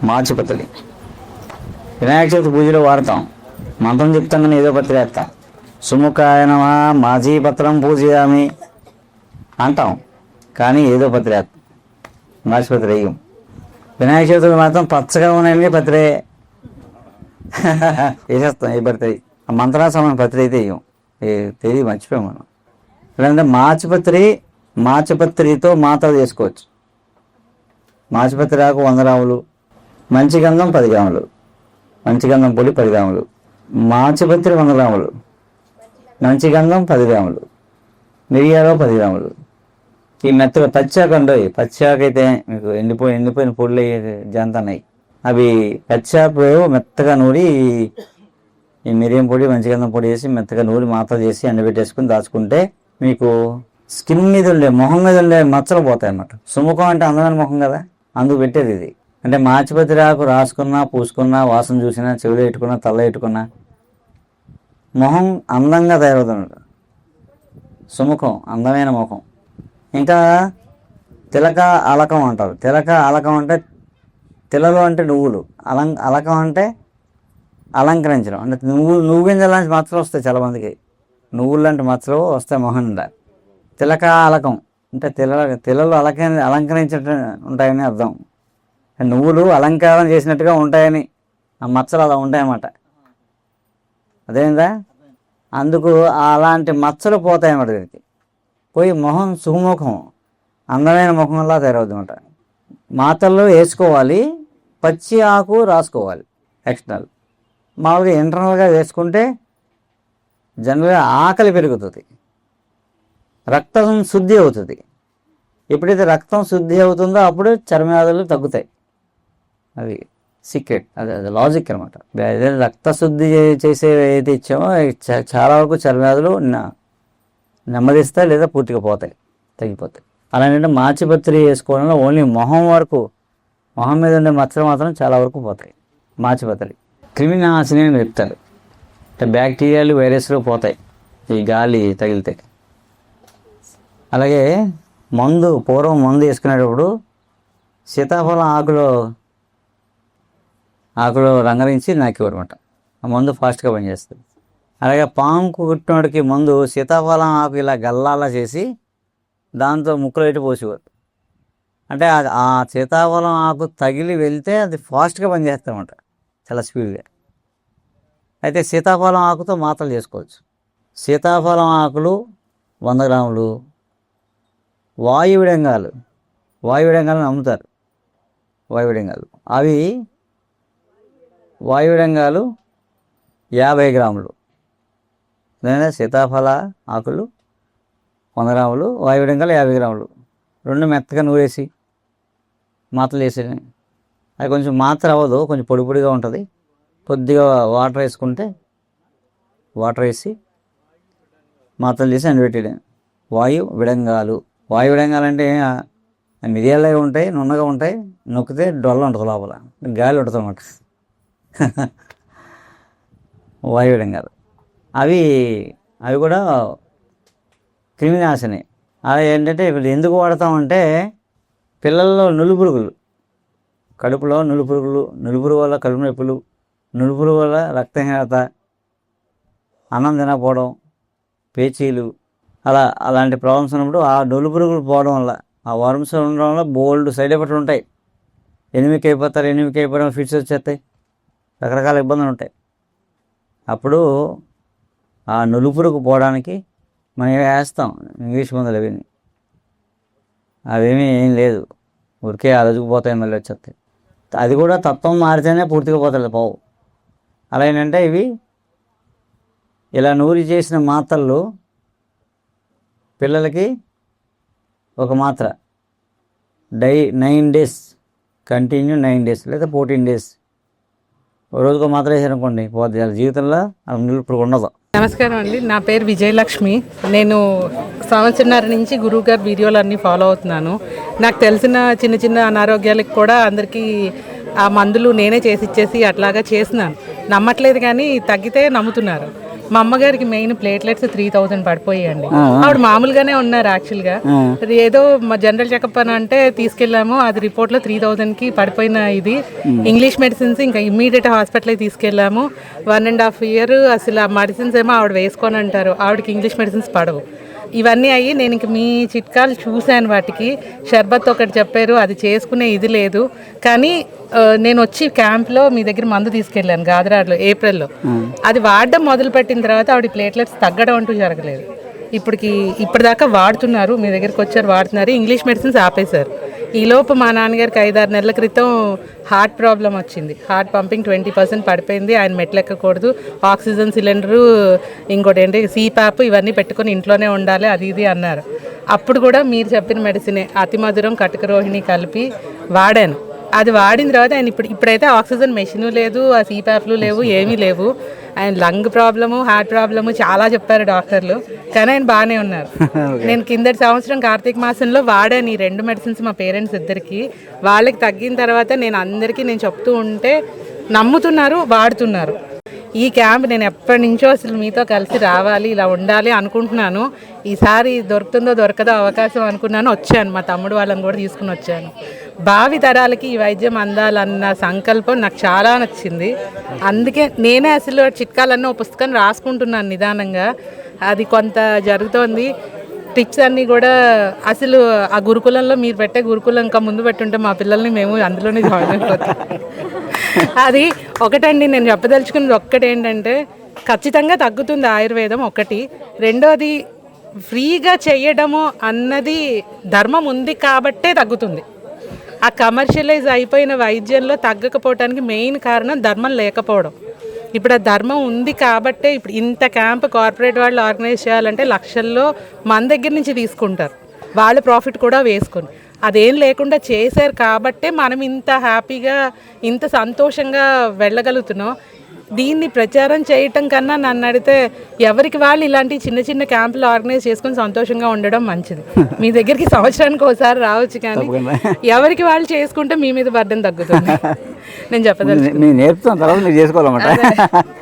మాచిపత్రి వినాయక చవితి పూజలో వాడతాం. మంత్రం చెప్తాం కానీ ఏదో పత్రి వేస్తాం. సుముఖాయ నమః మాచీపత్రం పూజయామి అంటాం, కానీ ఏదో పత్రి వేస్తాం. మాచిపత్రి వేయం. వినాయక చవితికి మాత్రం పచ్చగా ఉన్నాయని పత్రి వేసేస్తాం. ఏ పత్రి ఆ మంత్రాసమైన పత్రి అయితే వేయం. తెలియ మర్చిపోయాం మనం. లేదంటే మాచిపత్రితో మాతలు చేసుకోవచ్చు. మాచిపత్రి ఆకు 100 గ్రాములు, మంచి గంధం 10 గ్రాములు, మంచి గంధం పొడి 10 గ్రాములు, మాచిపత్రి 100 గ్రాములు, మంచి గంధం 10 గ్రాములు, మిరియాలు 10 గ్రాములు. ఈ మెత్తగా పచ్చాకు ఉండవు. పచ్చాకు అయితే మీకు ఎండిపోయిన పొడులు జంతన్నాయి. అవి పచ్చాకు మెత్తగా నూరి ఈ మిరియం పొడి మంచి గంధం పొడి వేసి మెత్తగా నూరి మాత్ర చేసి ఎండబెట్టేసుకుని దాచుకుంటే మీకు స్కిన్ మీద ఉండే మొహం మీద ఉండే మచ్చలు పోతాయి అన్నమాట. సుముఖం అంటే అందమైన ముఖం కదా, అందుకు పెట్టేది ఇది. అంటే మాచిపత్రి ఆకు రాసుకున్నా, పూసుకున్నా, వాసన చూసినా, చెవిలో పెట్టుకున్నా, తల పెట్టుకున్నా మొహం అందంగా తయారవుతుంది. సుముఖం అందమైన ముఖం. ఇంకా తిలక అలకం అంటారు. తిలక అలకం అంటే తిలలు అంటే నువ్వులు, అలకం అంటే అలంకరించడం. అంటే నువ్వు గింజల లాంటి మచ్చలు వస్తాయి చాలామందికి. నువ్వులు లాంటి మచ్చలు వస్తాయి మొహం నిండా. తిలక అలకం అంటే తిలలు అలంకరించడం ఉంటాయని అర్థం. నువ్వులు అలంకారం చేసినట్టుగా ఉంటాయని, ఆ మచ్చలు అలా ఉంటాయన్నమాట. అదేందా? అందుకు అలాంటి మచ్చలు పోతాయన్నమాట. దీనికి పోయి మొహం సుముఖం అందమైన ముఖంలా తయారవుతుంది అన్నమాట. మాతల్లో వేసుకోవాలి, పచ్చి ఆకు రాసుకోవాలి. ఎక్స్టర్నల్ మామూలుగా ఇంటర్నల్గా వేసుకుంటే జనరల్గా ఆకలి పెరుగుతుంది, రక్తం శుద్ధి అవుతుంది. ఎప్పుడైతే రక్తం శుద్ధి అవుతుందో అప్పుడు చర్మవ్యాధులు తగ్గుతాయి. అది సీక్రెట్, అది లాజిక్ అనమాట. రక్త శుద్ధి చేసే ఏదైతే ఇచ్చామో చాలా వరకు చర్మవ్యాధులు నెమ్మదిస్తాయి లేదా పూర్తిగా పోతాయి, తగ్గిపోతాయి. అలాంటి మాచిపత్రి వేసుకోవడంలో ఓన్లీ మొహం మీద ఉండే మచ్చలు మాత్రం చాలా వరకు పోతాయి. మాచిపత్రి క్రిమినాశిని అని చెప్తారు. అంటే బ్యాక్టీరియాలు, వైరస్లు పోతాయి ఈ గాలి తగిలితే. అలాగే పూర్వం మందు వేసుకునేటప్పుడు సీతాఫలం ఆకులో రంగరించి నాకేవారు అనమాట. ఆ మందు ఫాస్ట్గా పనిచేస్తుంది. అలాగే పాము కుట్టినోడికి మందు సీతాఫలం ఆకు ఇలా గల్లాలా చేసి దాంతో ముక్కలు పెట్టి పోసేవారు. అంటే ఆ సీతాఫలం ఆకు తగిలి వెళ్తే అది ఫాస్ట్గా పనిచేస్తామన్నమాట, చాలా స్పీడ్గా. అయితే సీతాఫలం ఆకుతో మాత్రలు చేసుకోవచ్చు. సీతాఫలం ఆకులు 100 గ్రాములు, వాయువిడంగాలు అమ్ముతారు. వాయువిడంగాలు 50 గ్రాములు. లేదా సీతాఫల ఆకులు 100 గ్రాములు, వాయువిడంగాలు 50 గ్రాములు. 2 మెత్తగా నూరేసి మాత్రలు వేసి, అది కొంచెం మాత్ర అవ్వదు, కొంచెం పొడి పొడిగా ఉంటుంది. కొద్దిగా వాటర్ వేసి మాత్రలు చేసి ఎండబెట్టేయడం. వాయువిడంగాలు అంటే మిరియాలు ఉంటాయి, నున్నగా ఉంటాయి, నొక్కితే డొల్ల ఉంటుంది, లోపల గాలి ఉంటుంది అన్నమాట. వాయువిడంగాలు అవి కూడా క్రిమినాశిని. అలా ఏంటంటే ఇప్పుడు ఎందుకు వాడతామంటే పిల్లల్లో నులుపురుగులు, కడుపులో నులుపురుగు వల్ల కడుపు నొప్పులు, నులుపురుగు వల్ల రక్తహీనత, అన్నం తినకపోవడం, పేచీలు, అలాంటి ప్రాబ్లమ్స్ ఉన్నప్పుడు ఆ నులుపురుగులు పోవడం వల్ల, ఆ వర్మ్స్ ఉండడం వల్ల బోల్డ్ సైడ్ ఎఫెక్ట్లు ఉంటాయి. ఎనిమికి అయిపోవడం, ఫిట్స్ వచ్చేస్తాయి, రకరకాల ఇబ్బందులు ఉంటాయి. అప్పుడు ఆ నులుపురుగు పోవడానికి మనం వేస్తాం ఇంగ్లీష్ మందులు. అవేమీ ఏం లేదు, ఊరికే అలజుకుపోతాయి, మళ్ళీ వచ్చేస్తాయి. అది కూడా తత్వం మారితేనే పూర్తిగా పోతాయి, పోవు. అలా ఏంటంటే ఇవి ఇలా నూరి చేసిన మాత్రలు పిల్లలకి ఒక మాత్ర 9 డేస్ కంటిన్యూ, 9 డేస్ లేదా 14 డేస్ రోజుకు మాత్రం వేసారనుకోండి, పోతే జీవితంలో ఇప్పుడు ఉండదు. నమస్కారం అండి, నా పేరు విజయలక్ష్మి. నేను సంవత్సరాల నుంచి గురువుగారి వీడియోలన్నీ ఫాలో అవుతున్నాను. నాకు తెలిసిన చిన్న అనారోగ్యాలకు కూడా అందరికీ ఆ మందులు నేనే చేసి ఇచ్చేసి అట్లాగా చేసినాను. నమ్మట్లేదు కానీ తగ్గితే నమ్ముతున్నారు. మా అమ్మగారికి మెయిన్ ప్లేట్లెట్స్ 3000 పడిపోయాయండి. ఆవిడ మామూలుగానే ఉన్నారు యాక్చువల్గా. ఏదో జనరల్ చెకప్ అని అంటే తీసుకెళ్ళాము, అది రిపోర్ట్లో 3000కి పడిపోయిన ఇది. ఇంగ్లీష్ మెడిసిన్స్ ఇంకా ఇమ్మీడియట్ హాస్పిటల్కి తీసుకెళ్ళాము. 1.5 year అసలు ఆ మెడిసిన్స్ ఏమో ఆవిడ వేసుకొని అంటారు, ఆవిడకి ఇంగ్లీష్ మెడిసిన్స్ పడవు. ఇవన్నీ అయ్యి నేను ఇంక మీ చిట్కాలు చూశాను, వాటికి షర్బత్ ఒకటి చెప్పారు, అది చేసుకునే ఇది లేదు. కానీ నేను వచ్చి క్యాంప్లో మీ దగ్గర మందు తీసుకెళ్ళాను గాదరాడ్లో ఏప్రిల్లో. అది వాడడం మొదలుపెట్టిన తర్వాత ఆవిడ ప్లేట్లెట్స్ తగ్గడం అంటూ జరగలేదు. ఇప్పటిదాకా వాడుతున్నారు, మీ దగ్గరికి వచ్చారు వాడుతున్నారు, ఇంగ్లీష్ మెడిసిన్స్ ఆపేశారు. ఈలోపు మా నాన్నగారికి 5-6 నెలల క్రితం హార్ట్ ప్రాబ్లం వచ్చింది. హార్ట్ పంపింగ్ 20% పడిపోయింది. ఆయన మెట్లెక్కకూడదు, ఆక్సిజన్ సిలిండరు, ఇంకోటి ఏంటి CPAP ఇవన్నీ పెట్టుకొని ఇంట్లోనే ఉండాలి, అది ఇది అన్నారు. అప్పుడు కూడా మీరు చెప్పిన మెడిసినే అతి మధురం కటక రోహిణి కలిపి వాడాను. అది వాడిన తర్వాత ఆయన ఇప్పుడైతే ఆక్సిజన్ మెషిన్ లేదు, ఆ CPAPలు లేవు, ఏమీ లేవు. ఆయన లంగ్ ప్రాబ్లము, హార్ట్ ప్రాబ్లము చాలా చెప్పారు డాక్టర్లు, కానీ ఆయన బాగానే ఉన్నారు. నేను కిందటి సంవత్సరం కార్తీక మాసంలో వాడాను ఈ 2 మెడిసిన్స్ మా పేరెంట్స్ ఇద్దరికి. వాళ్ళకి తగ్గిన తర్వాత నేను అందరికీ నేను చెప్తూ ఉంటే నమ్ముతున్నారు, వాడుతున్నారు. ఈ క్యాంప్ నేను ఎప్పటి నుంచో అసలు మీతో కలిసి రావాలి, ఇలా ఉండాలి అనుకుంటున్నాను. ఈసారి దొరుకుతుందో దొరకదో అవకాశం అనుకున్నాను, వచ్చాను. మా తమ్ముడు వాళ్ళని కూడా తీసుకుని వచ్చాను. భావి తరాలకి ఈ వైద్యం అందాలన్న సంకల్పం నాకు చాలా నచ్చింది. అందుకే నేనే అసలు చిట్కాలన్నీ ఒక పుస్తకం రాసుకుంటున్నాను నిదానంగా. అది కొంత జరుగుతోంది. టిప్స్ అన్నీ కూడా అసలు ఆ గురుకులంలో మీరు పెట్టే గురుకులం ఇంకా ముందు పెట్టుంటే మా పిల్లల్ని మేము అందులోనే జాయిన్ అయిపోతాం. అది ఒకటండి నేను చెప్పదలుచుకున్నది. ఒక్కటేంటంటే ఖచ్చితంగా తగ్గుతుంది ఆయుర్వేదం ఒకటి. రెండోది ఫ్రీగా చేయడము అన్నది ధర్మం ఉంది కాబట్టే తగ్గుతుంది. ఆ కమర్షియలైజ్ అయిపోయిన వైద్యంలో తగ్గకపోవడానికి మెయిన్ కారణం ధర్మం లేకపోవడం. ఇప్పుడు ఆ ధర్మం ఉంది కాబట్టే ఇప్పుడు ఇంత క్యాంప్ కార్పొరేట్ వాళ్ళు ఆర్గనైజ్ చేయాలంటే లక్షల్లో మన దగ్గర నుంచి తీసుకుంటారు, వాళ్ళ ప్రాఫిట్ కూడా వేసుకొని. అదేం లేకుండా చేశారు కాబట్టే మనం ఇంత హ్యాపీగా ఇంత సంతోషంగా వెళ్ళగలుగుతున్నాం. దీన్ని ప్రచారం చేయటం కన్నా నన్ను అడిగితే ఎవరికి వాళ్ళు ఇలాంటి చిన్న చిన్న క్యాంపులు ఆర్గనైజ్ చేసుకుని సంతోషంగా ఉండడం మంచిది. మీ దగ్గరికి సంవత్సరానికి ఒకసారి రావచ్చు, కానీ ఎవరికి వాళ్ళు చేసుకుంటే మీ మీద బర్డెన్ తగ్గుతుంది. నేను చెప్పదలుచుకున్నాను. నేర్పుతాను, తర్వాత మీరు చేసుకోవాలన్నమాట.